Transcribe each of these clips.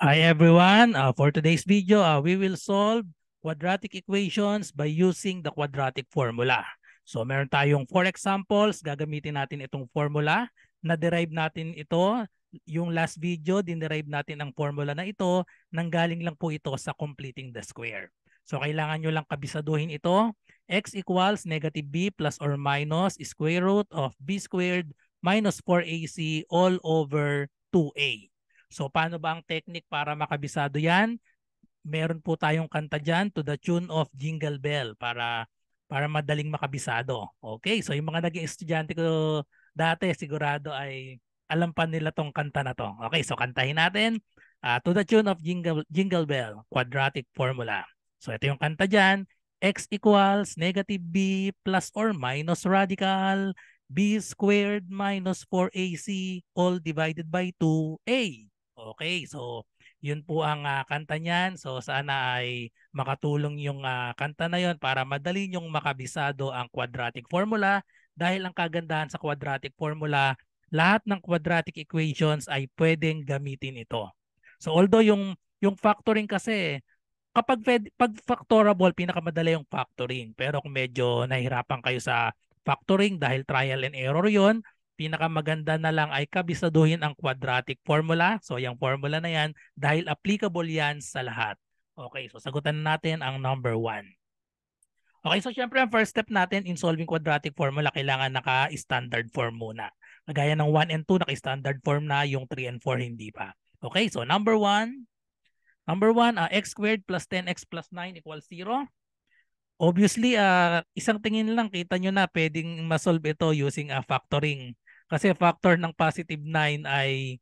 Hi everyone, for today's video, we will solve quadratic equations by using the quadratic formula. So meron tayong 4 examples, gagamitin natin itong formula. Na-derive natin ito, yung last video, dinerive natin ang formula na ito, nanggaling lang po ito sa completing the square. So kailangan nyo lang kabisaduhin ito, x equals negative b plus or minus square root of b squared minus 4ac all over 2a. So paano ba ang technique para makabisado yan? Meron po tayong kanta dyan to the tune of Jingle Bell para madaling makabisado. Okay, so yung mga naging estudyante ko dati sigurado ay alam pa nila tong kanta na to. Okay, so kantahin natin to the tune of Jingle Bell, quadratic formula. So ito yung kanta dyan. X equals negative b plus or minus radical b squared minus 4ac all divided by 2a. Okay, so yun po ang kanta niyan. So sana ay makatulong yung kanta na yun para madali nyong makabisado ang quadratic formula dahil ang kagandahan sa quadratic formula, lahat ng quadratic equations ay pwedeng gamitin ito. So although yung factoring kasi pag factorable pinakamadali yung factoring, pero kung medyo nahihirapan kayo sa factoring dahil trial and error yon, pinakamaganda na lang ay kabisaduhin ang quadratic formula. So yung formula na yan dahil applicable yan sa lahat. Okay, so sagutan natin ang number 1. Okay, so syempre ang first step natin in solving quadratic formula, kailangan naka-standard form muna. Kagaya ng 1 and 2, naka-standard form na, yung 3 and 4 hindi pa. Okay, so number 1, x squared plus 10x plus 9 equals 0. Obviously, isang tingin lang, kita nyo na pwedeng masolve ito using factoring. Kasi factor ng positive 9 ay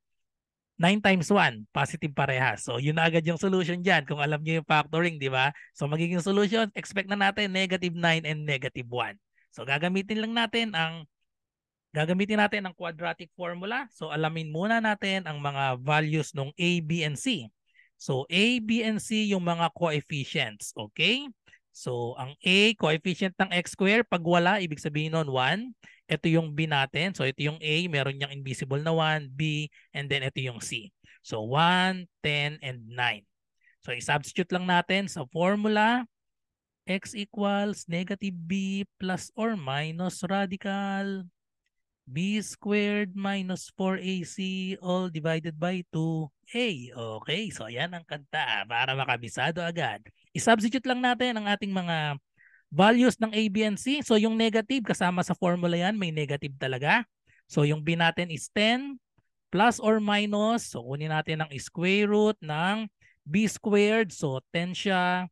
9 times 1, positive parehas. So yun na agad yung solution dyan kung alam nyo yung factoring, di ba? So magiging solution, expect na natin negative 9 and negative 1. So gagamitin natin ang quadratic formula. So alamin muna natin ang mga values ng A, B, and C. So A, B, and C yung mga coefficients. Okay? So ang A, coefficient ng x square, pag wala, ibig sabihin nun 1. Ito yung B natin. So ito yung A, meron niyang invisible na 1, B, and then ito yung C. So 1, 10, and 9. So i-substitute lang natin sa formula. X equals negative B plus or minus radical b squared minus 4ac all divided by 2a. Okay, so yan ang kanta para makabisado agad. I-substitute lang natin ang ating mga values ng a, b, and c. So yung negative kasama sa formula yan, may negative talaga. So yung b natin is 10 plus or minus. So kunin natin ang square root ng b squared. So 10 siya.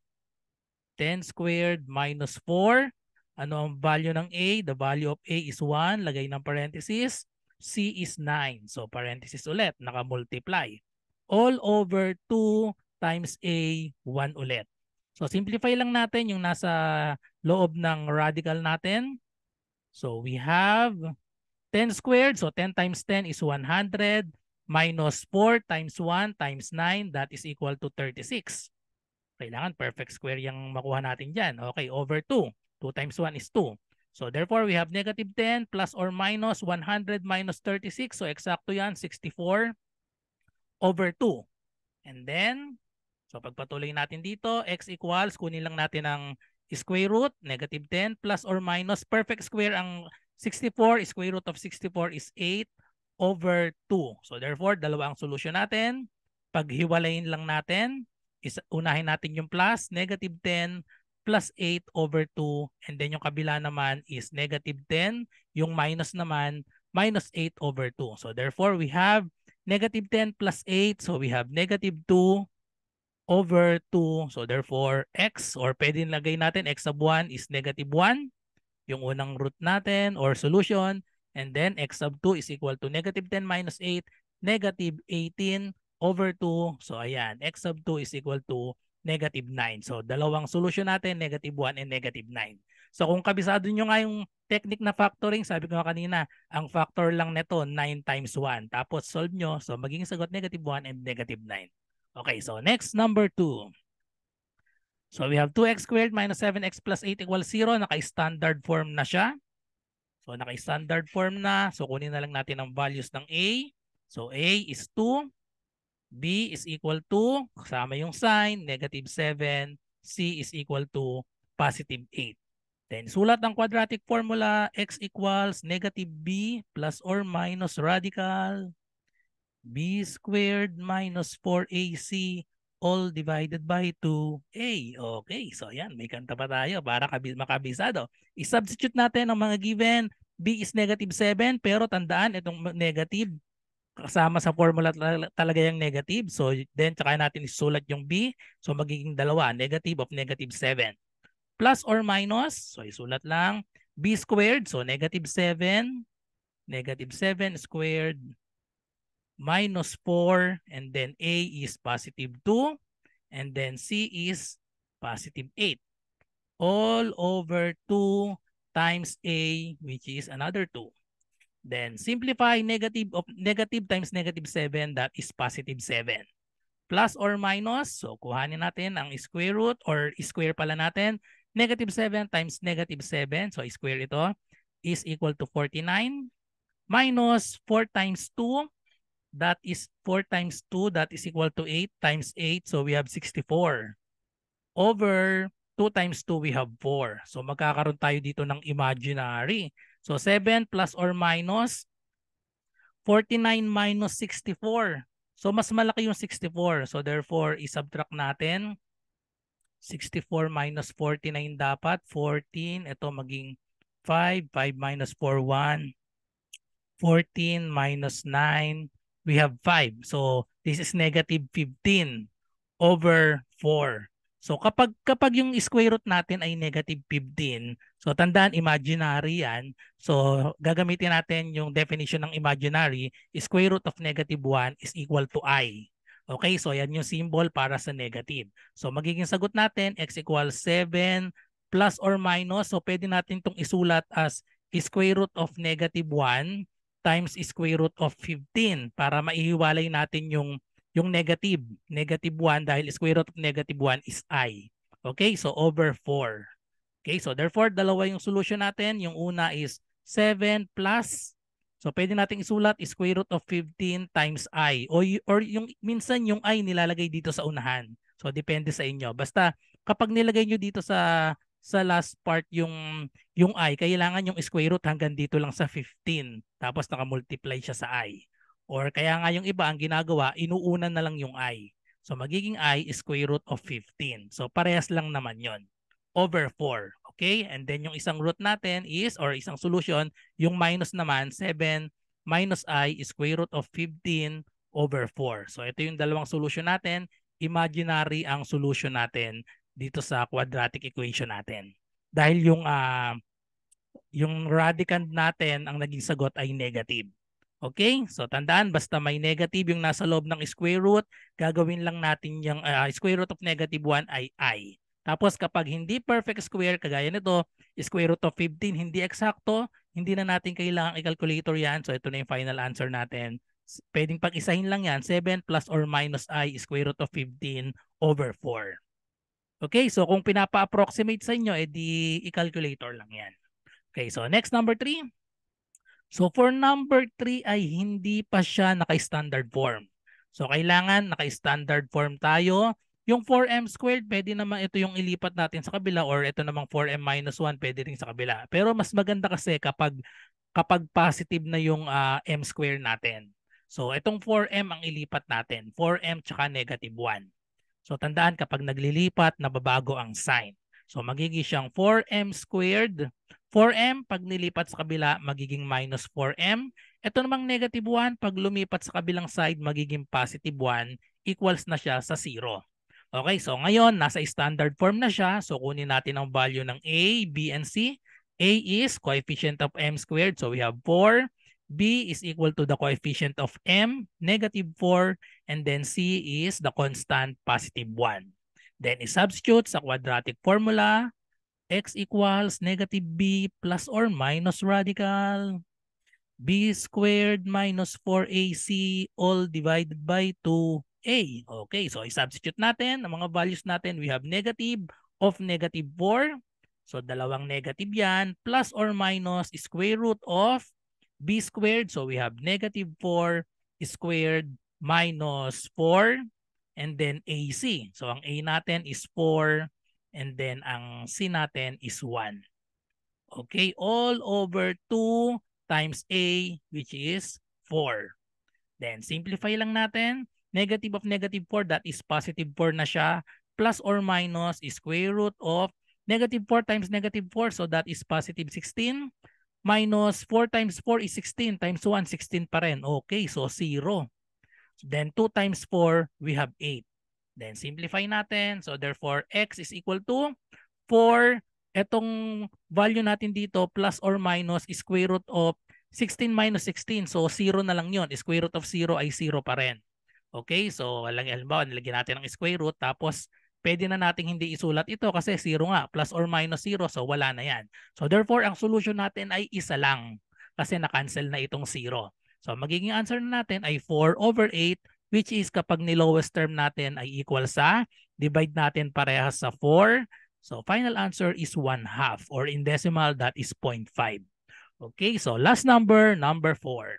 10 squared minus 4. Ano ang value ng A? The value of A is 1. Lagay ng parenthesis. C is 9. So parenthesis ulit. Naka-multiply. All over 2 times A, 1 ulit. So simplify lang natin yung nasa loob ng radical natin. So we have 10 squared. So 10 times 10 is 100. Minus 4 times 1 times 9. That is equal to 36. Kailangan perfect square yung makuha natin dyan. Okay, over 2. 2 times 1 is 2. So therefore, we have negative 10 plus or minus 100 minus 36. So eksakto yan, 64 over 2. And then, so pagpatuloy natin dito, x equals, kunin lang natin ang square root, negative 10 plus or minus, perfect square ang 64, square root of 64 is 8 over 2. So therefore, dalawa ang solution natin. Paghiwalayin lang natin, unahin natin yung plus, negative 10 plus 8 over 2. And then yung kabila naman is negative 10. Yung minus naman, minus 8 over 2. So therefore, we have negative 10 plus 8. So we have negative 2 over 2. So therefore, x or pwede nilagay natin x sub 1 is negative 1. Yung unang root natin or solution. And then x sub 2 is equal to negative 10 minus 8, negative 18 over 2. So ayan, x sub 2 is equal to negative 9. So dalawang solution natin, negative 1 and negative 9. So kung kabisado nyo nga yung technique na factoring, sabi ko nga kanina, ang factor lang nito 9 times 1. Tapos solve nyo, so magiging sagot negative 1 and negative 9. Okay, so next, number 2. So we have 2x squared minus 7x plus 8 equals 0. Naka-standard form na siya. So naka-standard form na. So kunin na lang natin ang values ng A. So A is 2. B is equal to, kasama yung sign, negative 7. C is equal to positive 8. Then sulat ang quadratic formula, x equals negative b plus or minus radical b squared minus 4ac all divided by 2a. Okay, so yan, may kanta pa tayo para makabisado. I-substitute natin ang mga given. B is negative 7, pero tandaan itong negative kasama sa formula talaga yung negative. So then tsaka natin isulat yung b. So magiging dalawa, negative of negative 7. Plus or minus, so isulat lang, b squared, so negative 7 squared minus 4, and then a is positive 2, and then c is positive 8. All over 2 times a, which is another 2. Then simplify negative of negative times negative 7, that is positive 7. Plus or minus, so kuhanin natin ang square root or square pala natin. Negative 7 times negative 7, so square ito, is equal to 49. Minus 4 times 2, that is 4 times 2, that is equal to 8 times 8, so we have 64. Over 2 times 2, we have 4. So magkakaroon tayo dito ng imaginary. So 7 plus or minus 49 minus 64. So mas malaki yung 64. So therefore, isubtract natin. 64 minus 49 dapat. 14. Ito maging 5. 5 minus 4, 1. 14 minus 9. We have 5. So this is negative 15 over 4. So kapag yung square root natin ay negative 15, so tandaan imaginary yan. So gagamitin natin yung definition ng imaginary, square root of negative 1 is equal to I. Okay, so yan yung symbol para sa negative. So magiging sagot natin x equals 7 plus or minus. So pwede natin itong isulat as square root of negative 1 times square root of 15 para maihiwalay natin yung negative 1 dahil square root of negative 1 is I. Okay, so over 4. Okay, so therefore, dalawa yung solution natin. Yung una is 7 plus, so pwede natin isulat square root of 15 times I. Or yung minsan yung I nilalagay dito sa unahan. So depende sa inyo. Basta kapag nilagay nyo dito sa last part yung I, kailangan yung square root hanggang dito lang sa 15. Tapos naka-multiply siya sa I. Or kaya nga yung iba ang ginagawa, inuunan na lang yung I. So magiging I is square root of 15. So parehas lang naman yon over 4. Okay? And then yung isang root natin is, or isang solution, yung minus naman, 7 minus I is square root of 15 over 4. So ito yung dalawang solution natin. Imaginary ang solution natin dito sa quadratic equation natin. Dahil yung radicand natin, ang naging sagot ay negative. Okay? So tandaan, basta may negative yung nasa loob ng square root, gagawin lang natin yung square root of negative 1 ay I. Tapos kapag hindi perfect square, kagaya nito, square root of 15, hindi eksakto, hindi na natin kailangang i-calculator yan. So ito na yung final answer natin. Pwedeng pag-isahin lang yan, 7 plus or minus I square root of 15 over 4. Okay, so kung pinapa-approximate sa inyo, edi i-calculator lang yan. Okay, so next number 3. So for number 3 ay hindi pa siya naka-standard form. So kailangan naka-standard form tayo. Yung 4m squared, pwede naman ito yung ilipat natin sa kabila, or ito namang 4m minus 1, pwede rin sa kabila. Pero mas maganda kasi kapag positive na yung m squared natin. So itong 4m ang ilipat natin. 4m tsaka negative 1. So tandaan, kapag naglilipat, nababago ang sign. So magiging siyang 4m squared. 4m, pag nilipat sa kabila, magiging minus 4m. Ito namang negative 1, pag lumipat sa kabilang side, magiging positive 1, equals na siya sa 0. Okay, so ngayon, nasa standard form na siya. So kunin natin ang value ng A, B, and C. A is coefficient of m squared, so we have 4. B is equal to the coefficient of m, negative 4. And then C is the constant, positive 1. Then i-substitute sa quadratic formula. X equals negative b plus or minus radical b squared minus 4ac all divided by 2a. Okay, so i-substitute natin ang mga values natin. We have negative of negative 4. So dalawang negative yan. Plus or minus square root of b squared. So we have negative 4 squared minus 4 and then AC. So ang A natin is 4 and then ang C natin is 1. Okay, all over 2 times A which is 4. Then simplify lang natin. Negative of negative 4, that is positive 4 na siya. Plus or minus is square root of negative 4 times negative 4. So that is positive 16. Minus 4 times 4 is 16. Times 1, 16 pa rin. Okay, so 0. Then 2 times 4, we have 8. Then simplify natin. So therefore, x is equal to 4. Etong value natin dito, plus or minus, is square root of 16 minus 16. So 0 na lang yun. Square root of 0 ay 0 pa rin. Okay, so halimbawa, nilagyan natin ng square root. Tapos pwede na nating hindi isulat ito kasi 0 nga. Plus or minus 0. So wala na yan. So therefore, ang solution natin ay isa lang. Kasi na-cancel na itong 0. So magiging answer na natin ay 4 over 8, which is kapag ni-lowest term natin ay equal sa, divide natin parehas sa 4. So final answer is 1/2, or in decimal that is 0.5. Okay, so last number, number 4.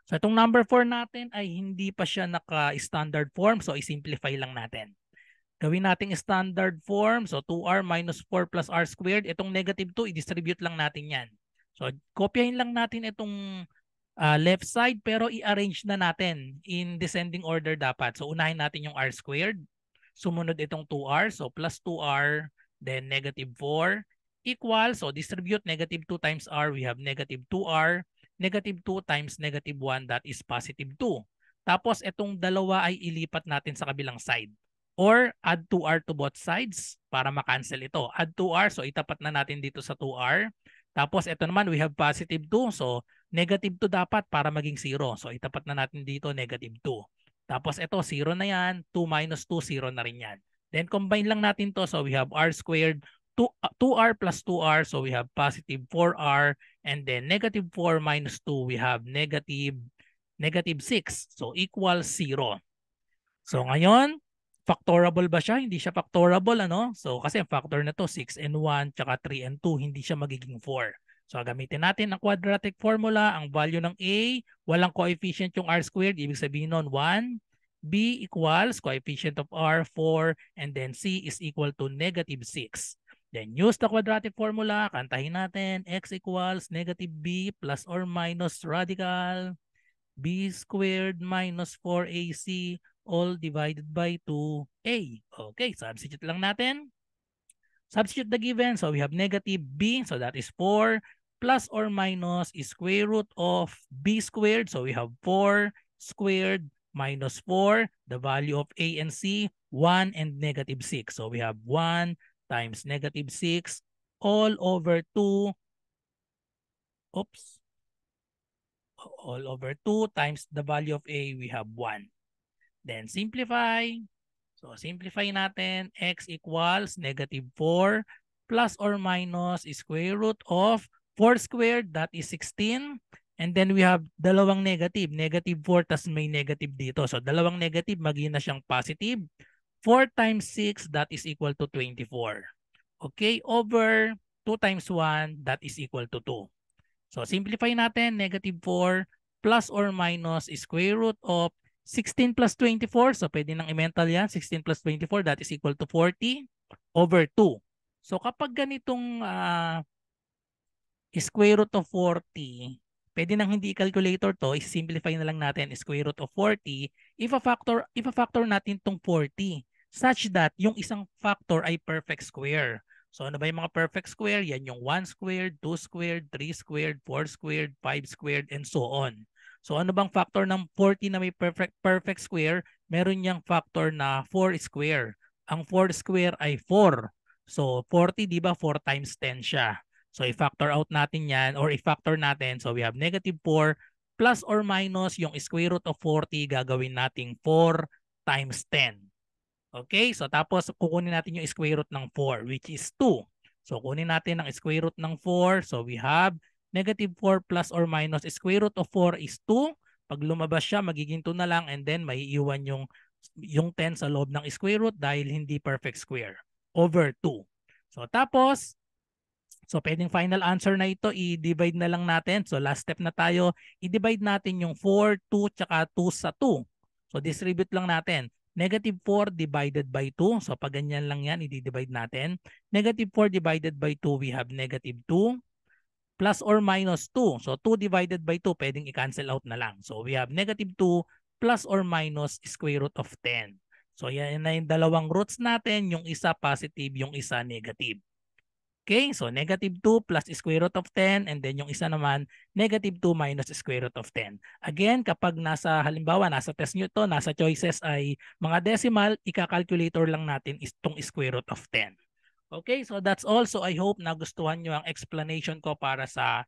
So itong number 4 natin ay hindi pa siya naka-standard form, so i-simplify lang natin. Gawin nating standard form, so 2r minus 4 plus r squared. Itong negative 2, i-distribute lang natin yan. So kopyahin lang natin itong left side, pero i-arrange na natin in descending order dapat. So unahin natin yung r squared. Sumunod itong 2r, so plus 2r, then negative 4, equal, so distribute negative 2 times r, we have negative 2r, negative 2 times negative 1, that is positive 2. Tapos itong dalawa ay ilipat natin sa kabilang side. Or add 2r to both sides para makancel ito. Add 2r, so itapat na natin dito sa 2r. Tapos ito naman, we have positive 2, so negative 2 dapat para maging 0. So itapat na natin dito negative 2. Tapos ito, 0 na yan. 2 minus 2, 0 na rin yan. Then combine lang natin to. So we have r squared, 2r plus 2r. So we have positive 4r. And then negative 4 minus 2, we have negative 6. So equals 0. So ngayon, factorable ba siya? Hindi siya factorable, ano? So kasi ang factor na to 6 and 1 tsaka 3 and 2, hindi siya magiging 4. So gamitin natin ang quadratic formula. Ang value ng A, walang coefficient yung r squared. Ibig sabihin nun 1. B equals coefficient of r 4, and then C is equal to negative 6. Then use the quadratic formula. Kantahin natin. X equals negative B plus or minus radical B squared minus 4AC all divided by 2A. Okay, substitute lang natin. Substitute the given. So we have negative B, so that is 4, plus or minus is square root of B squared. So we have 4 squared minus 4, the value of A and C, 1 and negative 6. So we have 1 times negative 6 all over 2. Oops. All over 2 times the value of A, we have 1. Then simplify. So simplify natin. X equals negative 4 plus or minus square root of 4 squared, that is 16. And then we have dalawang negative. Negative 4 tas may negative dito. So dalawang negative, magiging na siyang positive. 4 times 6, that is equal to 24. Okay, over 2 times 1, that is equal to 2. So simplify natin, negative 4 plus or minus square root of 16 plus 24. So pwede nang i-mental yan. 16 plus 24, that is equal to 40 over 2. So kapag ganitong square root of 40, pwede nang hindi calculator to, i-simplify na lang natin square root of 40. Ipa-factor natin tong 40 such that yung isang factor ay perfect square. So ano ba yung mga perfect square? Yan yung 1 squared, 2 squared, 3 squared, 4 squared, 5 squared, and so on. So ano bang factor ng 40 na may perfect square? Meron niyang factor na 4 square. Ang 4 square ay 4. So 40, di ba? 4 times 10 siya. So i-factor out natin yan, or i-factor natin. So we have negative 4 plus or minus yung square root of 40, gagawin nating 4 times 10. Okay, so tapos kukunin natin yung square root ng 4, which is 2. So kunin natin ang square root ng 4. So we have negative 4 plus or minus square root of 4 is 2. Pag lumabas siya, magiging 2 na lang, and then may iwan yung 10 sa loob ng square root dahil hindi perfect square over 2. So tapos, So pwedeng final answer na ito, i-divide na lang natin. So last step na tayo, i-divide natin yung 4, 2, tsaka 2 sa 2. So distribute lang natin. Negative 4 divided by 2. So pag ganyan lang yan, i-divide natin. Negative 4 divided by 2, we have negative 2 plus or minus 2. So 2 divided by 2, pwedeng i-cancel out na lang. So we have negative 2 plus or minus square root of 10. So yan na yung dalawang roots natin, yung isa positive, yung isa negative. Okay, so negative 2 plus square root of 10 and then yung isa naman negative 2 minus square root of 10. Again, kapag halimbawa nasa test nyo ito, nasa choices ay mga decimal, ika-calculator lang natin itong square root of 10. Okay, so that's all. So I hope nagustuhan nyo ang explanation ko para sa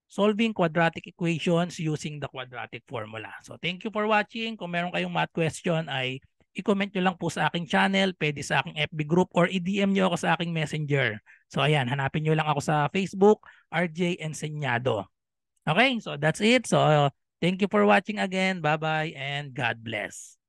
solving quadratic equations using the quadratic formula. So thank you for watching. Kung meron kayong math question ay i-comment nyo lang po sa aking channel, pwede sa aking FB group or i-DM nyo ako sa aking messenger. So ayan, hanapin nyo lang ako sa Facebook, RJ Enseñado. Okay, so that's it. So thank you for watching again. Bye-bye and God bless.